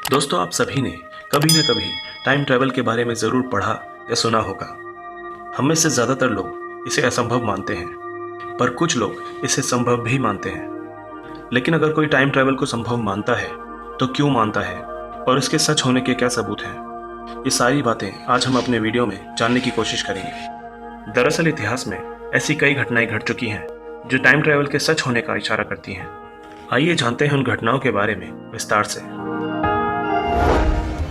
दोस्तों, आप सभी ने कभी न कभी टाइम ट्रैवल के बारे में ज़रूर पढ़ा या सुना होगा। हम में से ज़्यादातर लोग इसे असंभव मानते हैं, पर कुछ लोग इसे संभव भी मानते हैं। लेकिन अगर कोई टाइम ट्रैवल को संभव मानता है तो क्यों मानता है और इसके सच होने के क्या सबूत हैं, ये सारी बातें आज हम अपने वीडियो में जानने की कोशिश करेंगे। दरअसल इतिहास में ऐसी कई घटनाएं घट चुकी हैं जो टाइम ट्रैवल के सच होने का इशारा करती हैं। आइए जानते हैं उन घटनाओं के बारे में विस्तार से।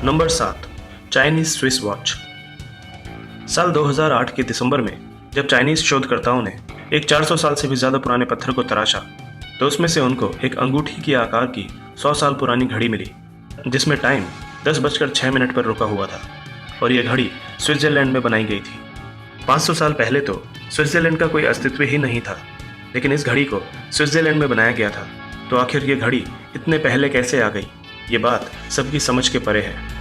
Number 7, Chinese Swiss watch. साल 2008 के दिसंबर में जब चाइनीज शोधकर्ताओं ने एक 400 साल से भी ज़्यादा पुराने पत्थर को तराशा तो उसमें से उनको एक अंगूठी के आकार की 100 साल पुरानी घड़ी मिली, जिसमें टाइम 10:06 पर रुका हुआ था और यह घड़ी स्विट्जरलैंड में बनाई गई थी। 500 साल पहले तो स्विट्जरलैंड का कोई अस्तित्व ही नहीं था, लेकिन इस घड़ी को स्विट्जरलैंड में बनाया गया था। तो आखिर ये घड़ी इतने पहले कैसे आ गई, ये बात सबकी समझ के परे है।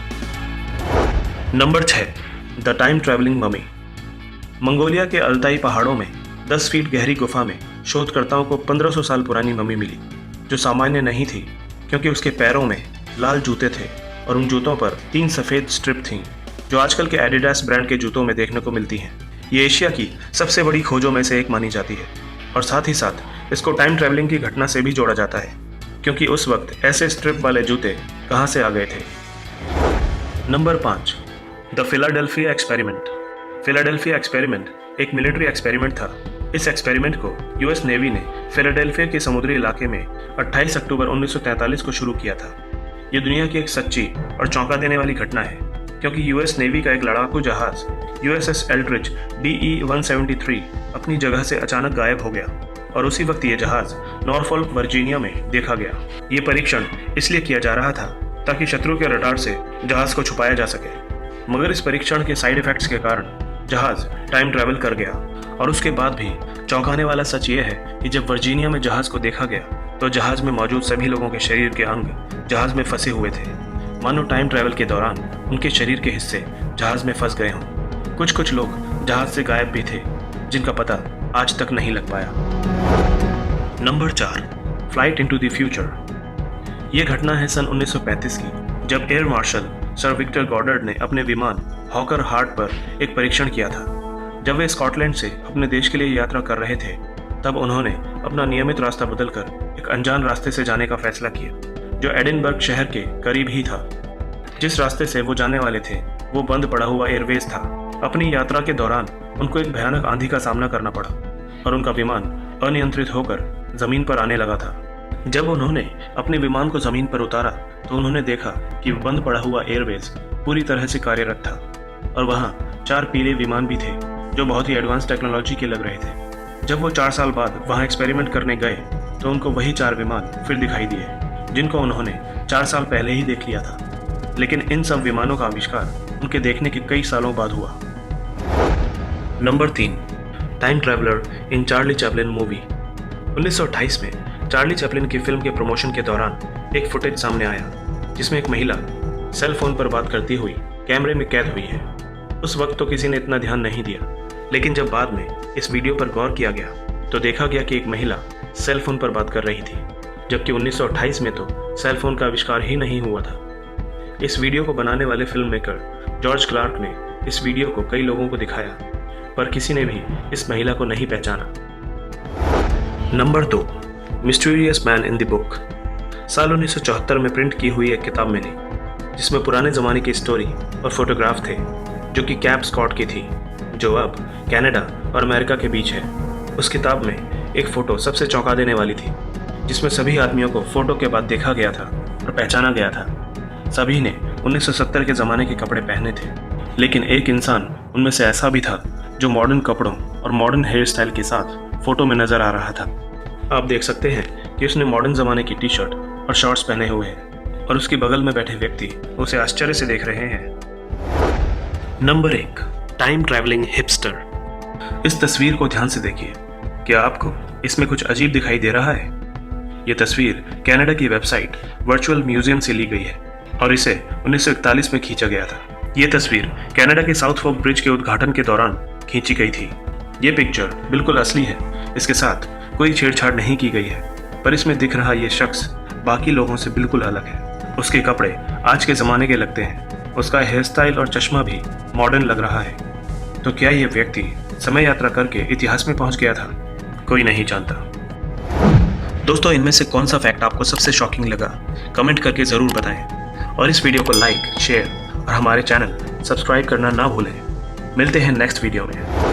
Number 6, the time travelling mummy. Mongolia के अल्ताई पहाड़ों में 10 फीट गहरी गुफा में शोधकर्ताओं को 1500 साल पुरानी ममी मिली, जो सामान्य नहीं थी क्योंकि उसके पैरों में लाल जूते थे और उन जूतों पर 3 सफ़ेद स्ट्रिप थीं, जो आजकल के एडिडास ब्रांड के जूतों में देखने को मिलती हैं। ये एशिया की सबसे बड़ी खोजों में से एक मानी जाती है और साथ ही साथ इसको टाइम ट्रैवलिंग की घटना से भी जोड़ा जाता है, क्योंकि उस वक्त ऐसे स्ट्रिप वाले जूते कहाँ से आ गए थे। Number 5, the Philadelphia experiment. Philadelphia experiment एक मिलिट्री एक्सपेरिमेंट था। इस एक्सपेरिमेंट को यूएस नेवी ने फिलाडेल्फिया के समुद्री इलाके में 28 अक्टूबर 1943 को शुरू किया था। ये दुनिया की एक सच्ची और चौंका देने वाली घटना है, क्योंकि यूएस नेवी का एक लड़ाकू जहाज USS एल्ड्रिच DE-173 अपनी जगह से अचानक गायब हो गया और उसी वक्त ये जहाज नॉरफोल्क वर्जीनिया में देखा गया। ये परीक्षण इसलिए किया जा रहा था ताकि शत्रु के रडार से जहाज को छुपाया जा सके, मगर इस परीक्षण के साइड इफेक्ट्स के कारण जहाज टाइम ट्रैवल कर गया। और उसके बाद भी चौंकाने वाला सच ये है कि जब वर्जीनिया में जहाज को देखा गया तो जहाज में मौजूद सभी लोगों के शरीर के अंग जहाज में फंसे हुए थे, मानो टाइम ट्रैवल के दौरान उनके शरीर के हिस्से जहाज में फंस गए हों। कुछ लोग जहाज से गायब भी थे, जिनका पता आज तक नहीं लग पाया। Number 4, flight into the future. ये घटना है सन 1935 की, जब एयर मार्शल सर विक्टर गॉडर्ड ने अपने विमान हॉकर हार्ट पर एक परीक्षण किया था। जब वे स्कॉटलैंड से अपने देश के लिए यात्रा कर रहे थे, तब उन्होंने अपना नियमित रास्ता बदलकर एक अनजान रास्ते से जाने का फैसला किया, जो एडिनबर्ग शहर के करीब ही था। जिस रास्ते से वो जाने वाले थे वो बंद पड़ा हुआ एयरवेज था। अपनी यात्रा के दौरान उनको एक भयानक आंधी का सामना करना पड़ा और उनका विमान अनियंत्रित होकर जमीन पर आने लगा था। जब उन्होंने अपने विमान को जमीन पर उतारा तो उन्होंने देखा कि बंद पड़ा हुआ एयरवेज पूरी तरह से कार्यरत था और वहाँ 4 पीले विमान भी थे, जो बहुत ही एडवांस टेक्नोलॉजी के लग रहे थे। जब वो 4 साल बाद वहाँ एक्सपेरिमेंट करने गए तो उनको वही 4 विमान फिर दिखाई दिए, जिनको उन्होंने 4 साल पहले ही देख लिया था। लेकिन इन सब विमानों का आविष्कार उनके देखने के कई सालों बाद हुआ। नंबर 3, टाइम ट्रैवलर इन चार्ली चैपलिन मूवी। 1928 में चार्ली चैपलिन की फिल्म के प्रमोशन के दौरान एक फुटेज सामने आया, जिसमें एक महिला सेल फोन पर बात करती हुई कैमरे में कैद हुई है। उस वक्त तो किसी ने इतना ध्यान नहीं दिया, लेकिन जब बाद में इस वीडियो पर गौर किया गया तो देखा गया कि एक महिला सेल फोन पर बात कर रही थी, जबकि 1928 में तो सेल फोन का आविष्कार ही नहीं हुआ था। इस वीडियो को बनाने वाले फिल्म मेकर जॉर्ज क्लार्क ने इस वीडियो को कई लोगों को दिखाया, पर किसी ने भी इस महिला को नहीं पहचाना। Number 2, mysterious man in the book. साल 1974 में प्रिंट की हुई एक किताब मिली, जिसमें पुराने ज़माने की स्टोरी और फोटोग्राफ थे, जो कि कैप स्कॉट की थी, जो अब कनाडा और अमेरिका के बीच है। उस किताब में एक फ़ोटो सबसे चौंका देने वाली थी, जिसमें सभी आदमियों को फ़ोटो के बाद देखा गया था और पहचाना गया था। सभी ने 1970 के ज़माने के कपड़े पहने थे, लेकिन एक इंसान उनमें से ऐसा भी था जो मॉडर्न कपड़ों और मॉडर्न हेयर स्टाइल के साथ फ़ोटो में नज़र आ रहा था। आप देख सकते हैं कि उसने मॉडर्न ज़माने की टी शर्ट और शॉर्ट्स पहने हुए हैं और उसके बगल में बैठे व्यक्ति उसे आश्चर्य से देख रहे हैं। Number 1, time travelling hipster. इस तस्वीर को ध्यान से देखिए। क्या आपको इसमें कुछ अजीब दिखाई दे रहा है? ये तस्वीर कनाडा की वेबसाइट वर्चुअल म्यूजियम से ली गई है और इसे 1941 में खींचा गया था। ये तस्वीर कनाडा के साउथ फोर्क ब्रिज के उद्घाटन के दौरान खींची गई थी। ये पिक्चर बिल्कुल असली है, इसके साथ कोई छेड़छाड़ नहीं की गई है, पर इसमें दिख रहा ये शख्स बाकी लोगों से बिल्कुल अलग है। उसके कपड़े आज के ज़माने के लगते हैं, उसका हेयर स्टाइल और चश्मा भी मॉडर्न लग रहा है। तो क्या ये व्यक्ति समय यात्रा करके इतिहास में पहुंच गया था? कोई नहीं जानता। दोस्तों, इनमें से कौन सा फैक्ट आपको सबसे शॉकिंग लगा? कमेंट करके ज़रूर बताएं और इस वीडियो को लाइक, शेयर और हमारे चैनल सब्सक्राइब करना ना भूलें। मिलते हैं नेक्स्ट वीडियो में।